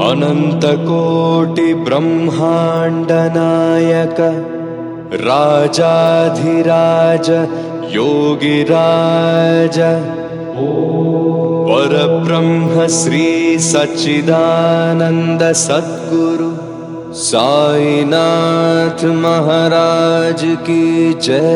अनन्तकोटि ब्रह्माण्ड नायक राजाधिराज योगिराज परब्रह्म श्री सच्चिदानंद सद्गुरु साईनाथ महाराज की जय।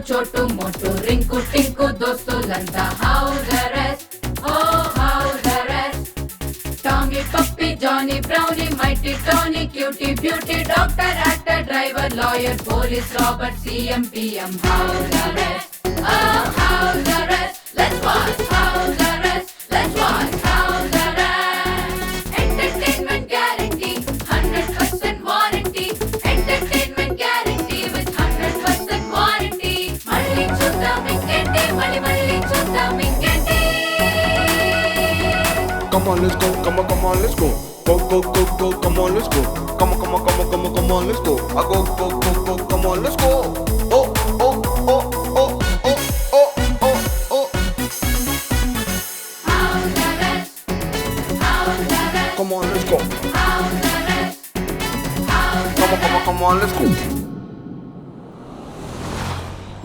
छोटू मोटू रिंकू टिंकू दोस्तों Tommy puppy Johnny brownie mighty Tony cutie beauty doctor actor driver lawyer police Robert CM PM house arrest let's watch house arrest let's watch house arrest entertainment guarantee 100% warranty entertainment guarantee with 100% warranty మళ్ళీ చూద్దాం ఇంకేంటి మళ్ళీ చూద్దాం ఇంకేంటి. Come on, let's go. Come on, let's go. Go. Come on, let's go. Come on, let's go. I go. Come on, let's go. Oh. House arrest. Come on, let's go. House arrest. Come on, let's go.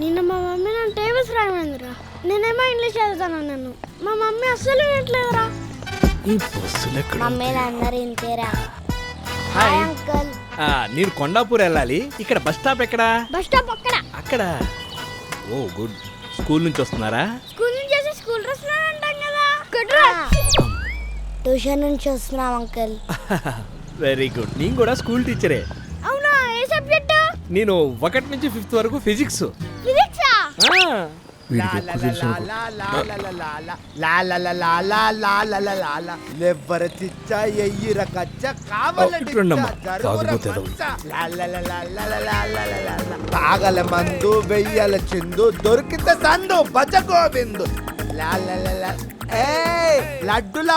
నిన్న మా mummy నన్ను tables రాయమందిరా, నేనేమో English చదువుతాను. నన్ను మా mummy అస్సలు వినట్లేదురా. Mummy అందరూ ఇంతేరా. Hi uncle. నేను కొండాపూర్ వెళ్ళాలి. ఇక్కడ బస్ స్టాప్ ఎక్కడా? బస్ స్టాప్ అక్కడ. ఓ గుడ్. స్కూల్ నుంచి వస్తున్నారా? స్కూల్ నుంచి వచ్చి స్కూల్ డ్రెస్ లో ఉంటాం కదా. ట్యూషన్ నుంచి వస్తున్నాం అంకుల్. Very good. నేను కూడా స్కూల్ టీచరే. అవునా? ఏ సబ్జెక్ట్? నేను 1 నుంచి 5th వరకు ఫిజిక్స్. ఫిజిక్సా? పాగల మందు వెయ్యాల చిందు దొరికితే సందు బజగోవిందు లడ్డులా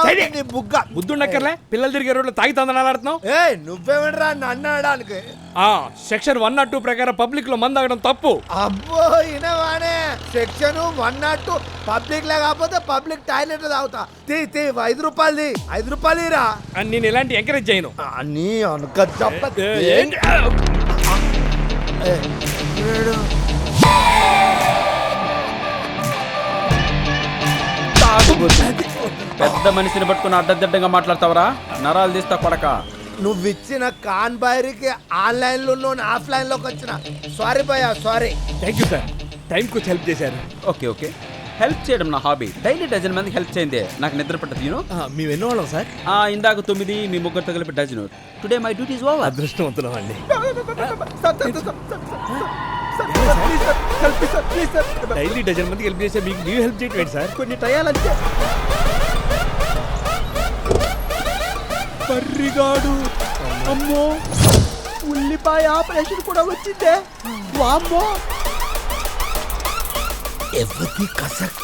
బుగ్గ బుద్ధుండక్కర్లే. పిల్లలు తిరిగే రోడ్లు తాగి తందనాలాడుతున్నావు. నువ్వేమనరా నన్ను అనడానికి? సెక్షన్ 102 ప్రకారం పబ్లిక్ లో మందు తాగడం తప్పు. అబ్బో ఇనవానే సెక్షన్ 102 పబ్లిక్ లా కాకపోతే పబ్లిక్ టాయిలెట్ తాగుతా. 5 రూపాయలు రా. నేను ఎలాంటి ఎంకరేజ్ చేయను. నీ అనుక పెద్ద మనిషిని పట్టుకుని అడ్డదిడ్డంగా మాట్లాడతావరా? నరాలు తీస్తా కొడక. నువ్వు ఇచ్చిన కాన్ బైరికి ఆన్లైన్ లో ఆఫ్లైన్ లోకి వచ్చిన. సారీ భయ్యా, sorry. Thank you sir. Time కొంచెం హెల్ప్ చేశారు. ఓకే. హెల్ప్ చేయడం నా హాబీ. డైలీ 12 మందికి హెల్ప్ చేయండి. నాకు నిద్ర పట్టదు. మేము ఎన్నో వాళ్ళం సార్? ఇందాక 9, మీ ముగ్గురు కలిపి 12. Today my duty is over. అదృష్టవంతులం అండి. డైలీ 12 మందికి హెల్ప్ చేస్తే మీకు ನೀವು హెల్ప్ చేయటం సార్? కొన్ని టయాలంటే పర్రిగాడు. అమ్మో, ఉల్లిపాయ ఆపరేషన్ కూడా వచ్చిందే. వామ్మో, ఎవరి కసక్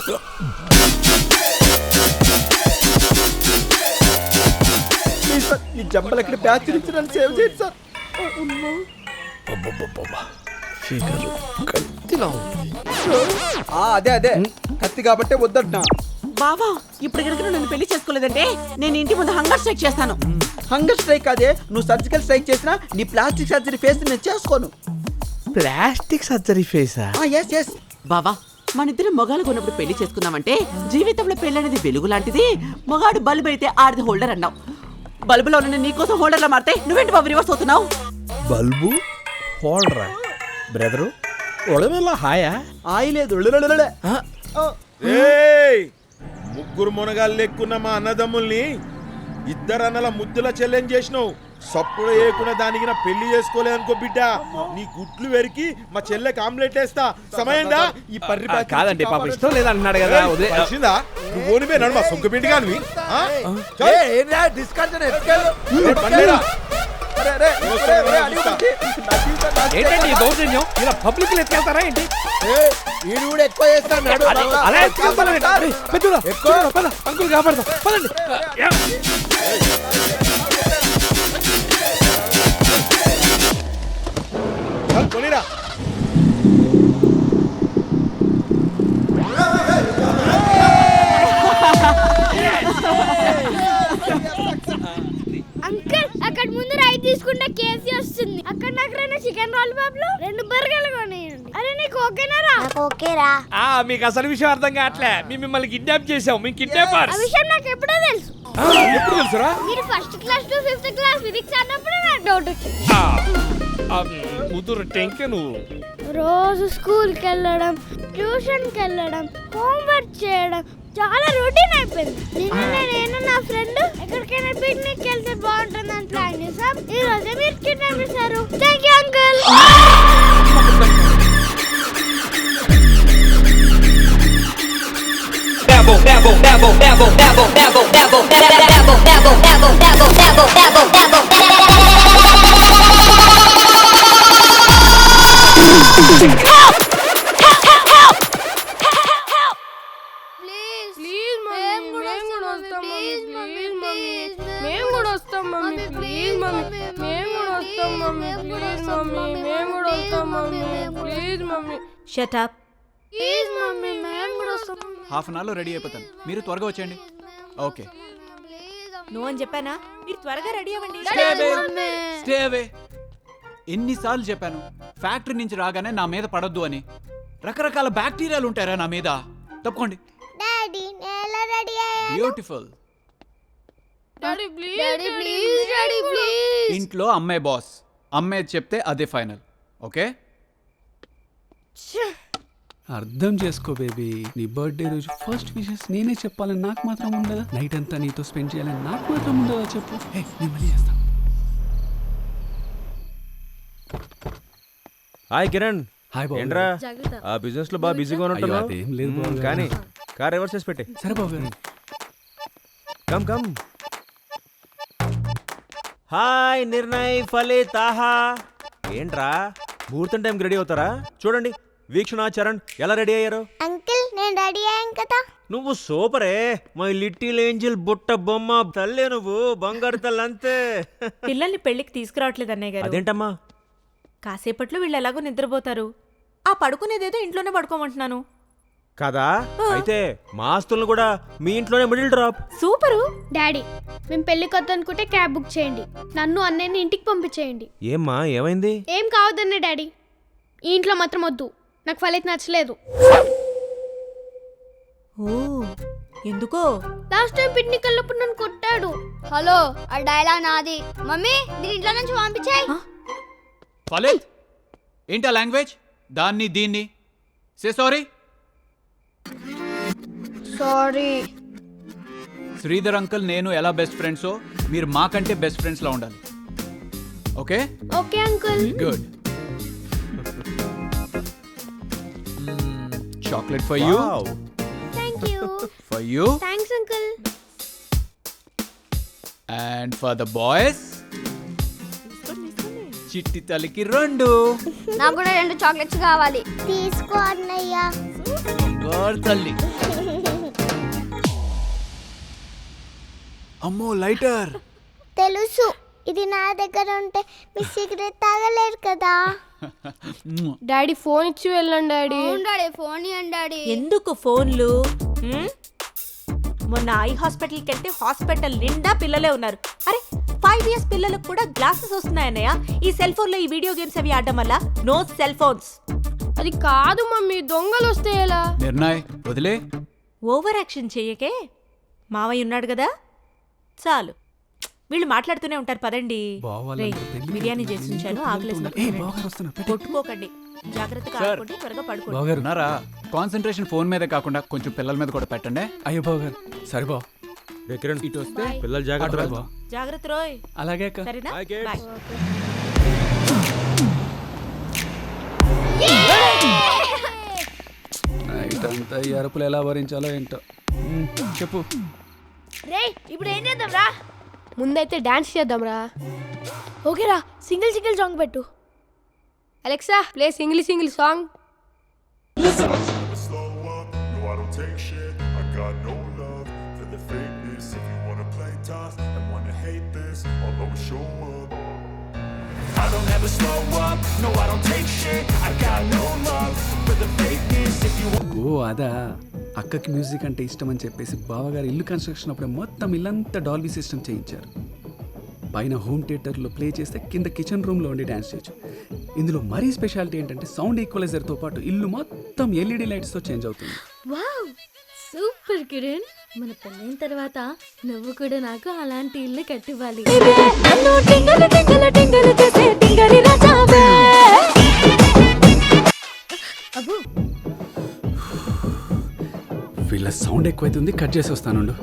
ఈ జంబలు ఎక్కడ బ్యాచ్ నుంచి నన్ను సేవ్ చేయండి సార్. అదే కత్తి కాబట్టే వద్దంటున్నా. బావా ఇప్పుడు కనుక నన్ను పెళ్లి చేసుకోలేదంటే నేను ఇంటి ముందు హంగర్ స్ట్రైక్ చేస్తాను. హంగర్ స్ట్రైక్ అదే, నువ్వు సర్జికల్ స్ట్రైక్ చేసినా నీ ప్లాస్టిక్ సర్జరీ ఫేస్ నేను చేసుకోను. ప్లాస్టిక్ సర్జరీ ఫేసా? ఎస్. బావా మన ఇద్దరం మొగాలుగా ఉన్నప్పుడు పెళ్లి చేసుకున్నామంటే జీవితంలో పెళ్లి అనేది వెలుగు లాంటిది. మొగాడు బల్బు అయితే ఆడిది హోల్డర్ అన్నావు. బల్బులో ఉన్న నీకోసం హోల్డర్లో మారితే నువ్వేంటి బాబు రివర్స్ అవుతున్నావు? బల్బు హోల్డరా బ్రదరు ఒడవెల్లా హాయా ఆయిలేదు. ఏయ్ ముగ్గురు మునగాళ్ళు ఎక్కున్న మా అన్నదమ్ముల్ని ఇద్దరు అన్నల ముద్దుల ఛాలెంజ్ చేసినావు. సప్పుడు వేయకుండా దానికి నా పెళ్లి చేసుకోలే అనుకో బిడ్డ, నీ గుడ్లు వెరికి మా చెల్లెకి ఆమ్లెట్ వేస్తా. సమయందా ఈ పర్రి కాదండి పాప ఇష్టం లేదు అంటున్నాడు కదా. వచ్చిందా నువ్వు ఓనిపోయి నడు మా సొంక పిండి కానివి. ఏంటండి ఈ దౌర్జన్యం? ఇలా పబ్లిక్ ఎత్తుకెళ్తారా ఏంటి? అలా ఎత్తుకెళ్తారా? పెద్దరా అంకుల్ కాపాడతాం పదండి. కొనిరా అంకుల్ అక్కడ ముందు రైట్ తీసుకుంటే కేసీ వస్తుంది. అక్కడ నాకు 2 చికెన్ లాలీపాప్లు 2 బర్గర్లు కొనేయండి. అరే నీకు ఓకేనా రా? ఓకేరా. మీకు అసలు విషయం అర్థం కావట్లే. మేము మిమ్మల్ని కిడ్నాప్ చేసాం. మేము కిడ్నాపర్స్. ఆ విషయం నాకు ఎప్పుడో తెలుసు. ఎప్పుడు తెలుసురా? మీరు first class to 5th class physics అన్నప్పుడు నాకు డౌట్ వచ్చింది. ముదురు టెంకే నువ్వు. రోజు స్కూల్కి వెళ్ళడం, ట్యూషన్కి వెళ్ళడం, హోంవర్క్ చేయడం చాలా రొటీన్ అయిపోయింది. నేను నా ఫ్రెండ్ ఎక్కడికైనా పిక్నిక్ వెళ్తే బాగుంటుందని ప్లాన్ చేసాం. ఈ రోజే మీరు కిడ్నాప్ చేశారు. Thank you uncle. Shut up. Please mummy మేము కూడా వస్తాం. హాఫ్ అన్ అవర్లో రెడీ అయిపోతాను, మీరు త్వరగా వచ్చేయండి. ఓకే నువ్వు అని చెప్పానా? మీరు త్వరగా రెడీ అవ్వండి. Stay away. ఎన్నిసార్లు చెప్పాను ఫ్యాక్టరీ నుంచి రాగానే నా మీద పడొద్దు అని. రకరకాల బ్యాక్టీరియాలు ఉంటారా నా మీద. తప్పుకోండి. డాడీ నేను రెడీ అయ్యా. Beautiful. Daddy please daddy please. ఇంట్లో అమ్మాయి బాస్, అమ్మాయి చెప్తే అదే ఫైనల్. ఓకే అర్థం చేసుకో బేబీ. నీ బర్త్డే రోజు ఫస్ట్ విషెస్ నేనే చెప్పాలని నాకు మాత్రం ఉండదా? నైట్ అంతా నీతో స్పెండ్ చేయాలని నాకు మాత్రం ఉండదా? చెప్పు. నేను మళ్ళీ చేస్తాను. హాయ్ కిరణ్. హాయ్ బాబు. ఏంట్రా ఆ బిజినెస్ లో బాగా బిజీగా ఉంటున్నావు? అదేం లేదు బాబు. కానీ కార్ రివర్స్ చేసి పెట్టే. సరే బాబు గారు. Come come. హాయ్ నిర్ణయ్ ఫలిత్ ఆహా. ఏంట్రా ముహూర్తం టైంకి రెడీ అవుతారా? చూడండి వీక్షణ చరణ్ ఎలా రెడీ అయ్యారు. అంకుల్ నేను రెడీ అయ్యాను కదా. నువ్వు సూపరే. మై లిటిల్ ఏంజిల్ బుట్ట బొమ్మ తల్లే నువ్వు, బంగారు తల్లి అంతే. పిల్లల్ని పెళ్లికి తీసుకురావట్లేదు అన్నయ్య గారు. అదేంటమ్మా? కాసేపట్లో వీళ్ళు ఎలాగో నిద్రపోతారు. ఆ పడుకునేదేదో ఇంట్లోనే పడుకోమంటున్నాను కదా. అయితే మా ఆస్తులను కూడా మీ ఇంట్లోనే మిడిల్ డ్రాప్. సూపరు. డాడీ మేము పెళ్లి కొత్త అనుకుంటే క్యాబ్ బుక్ చేయండి. నన్ను అన్నయ్యని ఇంటికి పంపించేయండి. ఏమ్మా ఏమైంది? ఏం కావద్దన్న డాడీ. ఈ ఇంట్లో మాత్రం వద్దు. నాకు ఫలిత్ నచ్చలేదు. ఓ ఎందుకో? లాస్ట్ టైం పిక్నిక్ వెళ్ళినప్పుడు నన్ను కొట్టాడు. హలో ఆ డైలాగ్ నాది. మమ్మీ దీని ఇంట్లో నుంచి పంపించాయి. ఫలిత్ ఏంటా లాంగ్వేజ్? దాన్ని దీన్ని say sorry. Sorry. Sridhar uncle నేను ఎలా బెస్ట్ ఫ్రెండ్సో మీరు మాకంటే బెస్ట్ ఫ్రెండ్స్ లా ఉండాలి. Okay okay uncle. Good. Chocolate for you. Thank you. For you. Thanks uncle. And for the boys చిట్టి తల్లికి 2. నాకు కూడా 2 చాక్లెట్స్ కావాలి. తీసుకో అన్నయ్య. తల్లి. అమ్మో లైటర్. తెలుసు ఇది నా దగ్గర ఉంటే మీ సిగరెట్ తాగలేరు కదా. డాడీ ఫోన్ ఇచ్చి వెళ్ళండి డాడీ. డాడీ ఫోన్ ఇవ్వండి డాడీ. ఎందుకు ఫోన్లు? మొన్న ఐ హాస్పిటల్కి వెళ్తే హాస్పిటల్ నిండా పిల్లలే ఉన్నారు. అరే 5 years పిల్లలకు కూడా గ్లాసెస్ వస్తున్నాయన్నయ్య. ఈ సెల్ ఫోన్ లో ఈ వీడియో గేమ్స్ అవి ఆడడం వల్ల. No cell phones. అది కాదు మమ్మీ, దొంగలు వస్తే ఎలా? నిర్ణయ్ వదిలే. ఓవర్ యాక్షన్ చెయ్యకే. మావయ్య ఉన్నాడు కదా, చాలు. వీళ్ళు మాట్లాడుతూనే ఉంటారు, పదండి. రేయ్, బిర్యానీ చేసి ఉంచాను, ఆకలేసినప్పుడు కొట్టుకోకండి, జాగ్రత్తగా ఆడుకోండి, త్వరగా పడుకోండి. బావగారు ఉన్నారా? కాన్సన్ట్రేషన్ ఫోన్ మీదే కాకుండా కొంచెం పిల్లల మీద కూడా పెట్టండి. అయ్యో బావగారు సరే బావ. కిరణ్, ఇటు వస్తే పిల్లలు జాగ్రత్త రా. జాగ్రత్త రోయ్. అలాగే అక్క. సరేనా? Bye, kids. బాయ్. నైట్ అంతా ఈ అరుపులు ఎలా భరించాలో ఏంటో. చెప్పు. రేయ్, ఇప్పుడు ఏం చేద్దాం రా? ముందైతే డాన్స్ చేద్దాం రా. ఓకేరా, సింగిల్ సింగిల్ సాంగ్ పెట్టు. Alexa, play single single song. Slow up, no I don't take shit. I got no love for the fakeness. If you wanna play tough and wanna hate this, I'll always show up. I don't ever slow up, no I don't take shit. I got no love for the fakeness. If you ఓ అదా, అక్కకి music అంటే ఇష్టం అని చెప్పేసి బావగారు ఇల్లు construction అప్పుడే మొత్తం ఇల్లంతా డాల్బీ సిస్టమ్ చేయించారు. పైన హోమ్ థియేటర్లో ప్లే చేస్తే కింద కిచెన్ రూమ్లో ఉండి డ్యాన్స్ చేయొచ్చు. ఇందులో మరీ స్పెషాలిటీ ఏంటంటే సౌండ్ ఈక్వలైజర్తో పాటు ఇల్లు మొత్తం ఎల్ఈడి లైట్స్తో చేంజ్ అవుతుంది. Wow, super Kiran. మన పెళ్ళైన తర్వాత నువ్వు కూడా నాకు అలాంటి ఇల్లు కట్టివ్వాలి. వీళ్ళ సౌండ్ ఎక్కువైతుంది, కట్ చేసి వస్తానుండు.